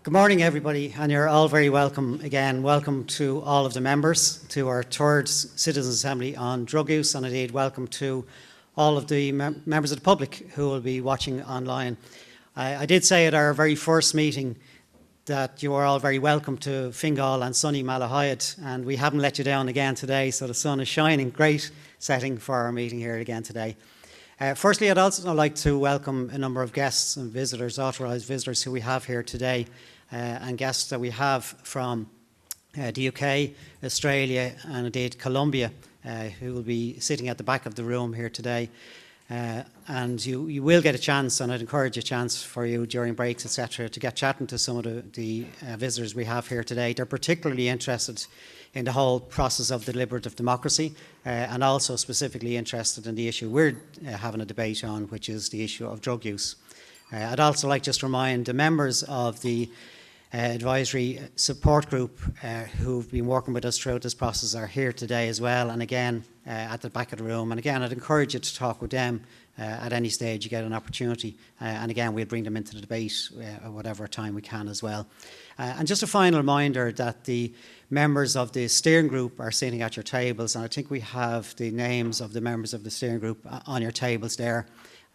Good morning, everybody, and you're all very welcome again. Welcome to all of the members to our third Citizens' Assembly on drug use, and indeed welcome to all of the members of the public who will be watching online. I did say at our very first meeting that you are all very welcome to Fingal and sunny Malahide, and we haven't let you down again today, so the sun is shining. Great setting for our meeting here again today. Firstly, I'd also like to welcome a number of guests and visitors, authorised visitors who we have here today, and guests that we have from the UK, Australia and indeed Colombia, who will be sitting at the back of the room here today. And you will get a chance, and I'd encourage a chance for you during breaks, etc., to get chatting to some of the visitors we have here today. They're particularly interested in the whole process of deliberative democracy, and also specifically interested in the issue we're having a debate on, which is the issue of drug use. I'd also like just to remind the members of the advisory support group who've been working with us throughout this process are here today as well, and again at the back of the room. And again, I'd encourage you to talk with them at any stage you get an opportunity, and again we'll bring them into the debate at whatever time we can as well. And just a final reminder that the members of the steering group are sitting at your tables, and I think we have the names of the members of the steering group on your tables there.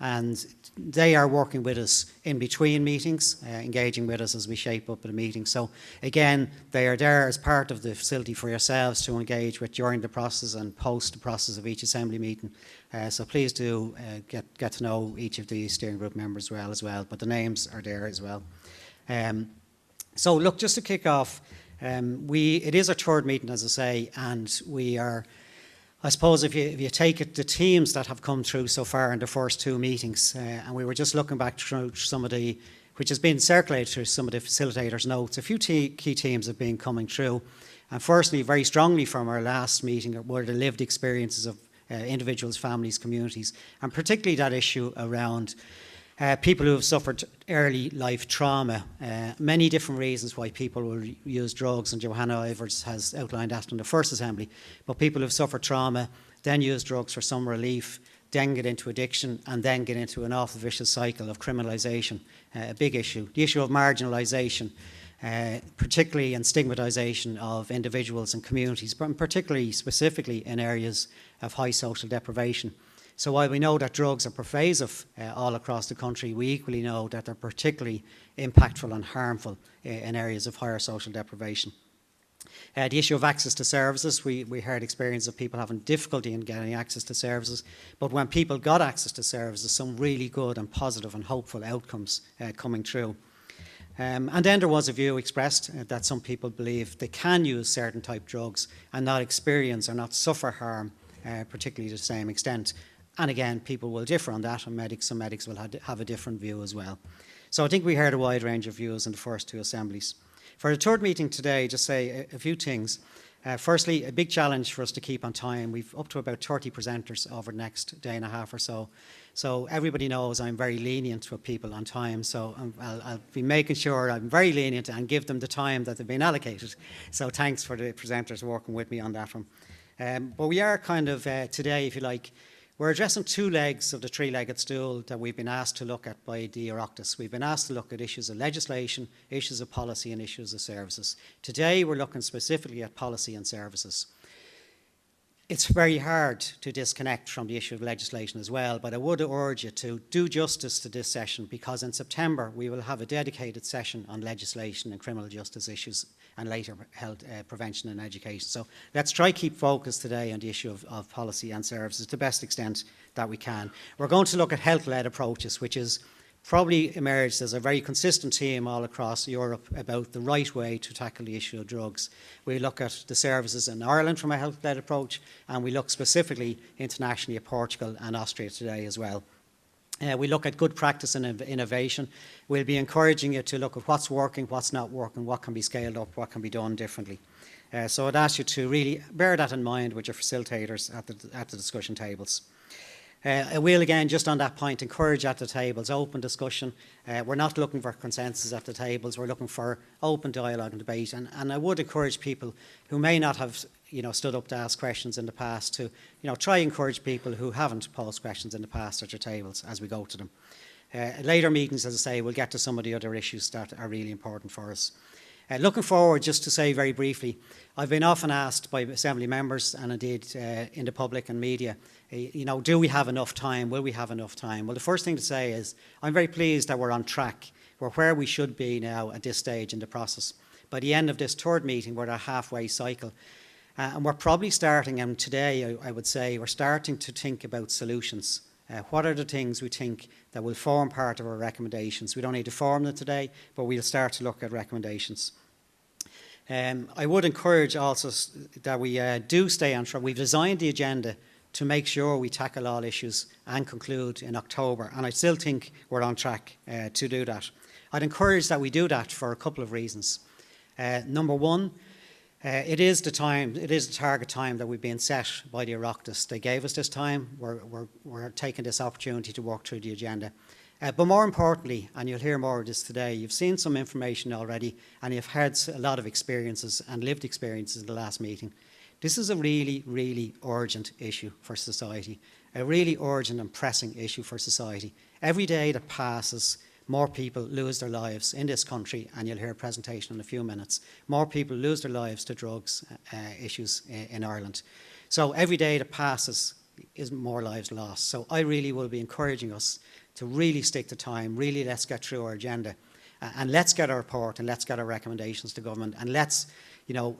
And they are working with us in between meetings, engaging with us as we shape up the meeting. So again, they are there as part of the facility for yourselves to engage with during the process and post the process of each assembly meeting. So please do get to know each of the steering group members well as well, but the names are there as well. So look, just to kick off, it is our third meeting, as I say, and we are, I suppose if you take it, the teams that have come through so far in the first two meetings, and we were just looking back through some of the, which has been circulated through some of the facilitators' notes, a few key teams have been coming through. And firstly, very strongly from our last meeting were the lived experiences of individuals, families, communities, and particularly that issue around people who have suffered early life trauma. Many different reasons why people will use drugs, and Johanna Ivers has outlined that in the first assembly. But people who have suffered trauma, then use drugs for some relief, then get into addiction, and then get into an awful vicious cycle of criminalisation. A big issue. The issue of marginalisation, particularly and stigmatisation of individuals and communities, but particularly specifically in areas of high social deprivation. So while we know that drugs are pervasive all across the country, we equally know that they're particularly impactful and harmful in areas of higher social deprivation. The issue of access to services, we heard experience of people having difficulty in getting access to services, but when people got access to services, some really good and positive and hopeful outcomes coming through. And then there was a view expressed that some people believe they can use certain type drugs and not experience or not suffer harm, particularly to the same extent. And again, people will differ on that, and some medics will have a different view as well. So I think we heard a wide range of views in the first two assemblies. For the third meeting today, just say a few things. Firstly, a big challenge for us to keep on time. We've up to about 30 presenters over the next day and a half or so. So everybody knows I'm very lenient with people on time, so I'll be making sure I'm very lenient and give them the time that they've been allocated. So thanks for the presenters working with me on that one. But we are kind of, today, if you like, we're addressing two legs of the three-legged stool that we've been asked to look at by the Oireachtas. We've been asked to look at issues of legislation, issues of policy and issues of services. Today we're looking specifically at policy and services. It's very hard to disconnect from the issue of legislation as well, but I would urge you to do justice to this session, because in September we will have a dedicated session on legislation and criminal justice issues, and later health prevention and education. So let's try keep focus today on the issue of policy and services to the best extent that we can. We're going to look at health-led approaches, which is probably emerged as a very consistent theme all across Europe about the right way to tackle the issue of drugs. We look at the services in Ireland from a health-led approach, and we look specifically internationally at Portugal and Austria today as well. We look at good practice and innovation. We'll be encouraging you to look at what's working, what's not working, what can be scaled up, what can be done differently. So I'd ask you to really bear that in mind with your facilitators at the discussion tables. I will again, just on that point, encourage at the tables open discussion. We're not looking for consensus at the tables, we're looking for open dialogue and debate, and I would encourage people who may not have stood up to ask questions in the past to try encourage people who haven't posed questions in the past at your tables as we go to them. At later meetings, as I say, we'll get to some of the other issues that are really important for us. Looking forward, just to say very briefly, I've been often asked by Assembly members and indeed in the public and media, do we have enough time? Will we have enough time? Well, the first thing to say is I'm very pleased that we're on track. We're where we should be now at this stage in the process. By the end of this third meeting, we're at a halfway cycle. And we're probably starting, and today I would say, we're starting to think about solutions. What are the things we think that will form part of our recommendations? We don't need to form them today, but we'll start to look at recommendations. I would encourage also that we do stay on track. We've designed the agenda to make sure we tackle all issues and conclude in October, and I still think we're on track to do that. I'd encourage that we do that for a couple of reasons. Number one, it is the target time that we've been set by the Oireachtas. They gave us this time. We're taking this opportunity to work through the agenda. But more importantly, and you'll hear more of this today, you've seen some information already and you've heard a lot of experiences and lived experiences in the last meeting. This is a really, really urgent issue for society, a really urgent and pressing issue for society. Every day that passes, more people lose their lives in this country, and you'll hear a presentation in a few minutes. More people lose their lives to drugs issues in Ireland. So every day that passes is more lives lost. So I really will be encouraging us to really stick to time, really let's get through our agenda, and let's get our report and let's get our recommendations to government, and let's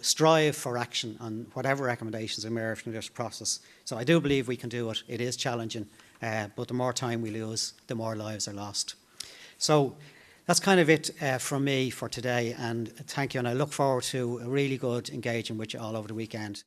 strive for action on whatever recommendations emerge from this process. So I do believe we can do it. It is challenging, but the more time we lose, the more lives are lost. So that's kind of it from me for today, and thank you, and I look forward to a really good engagement with you all over the weekend.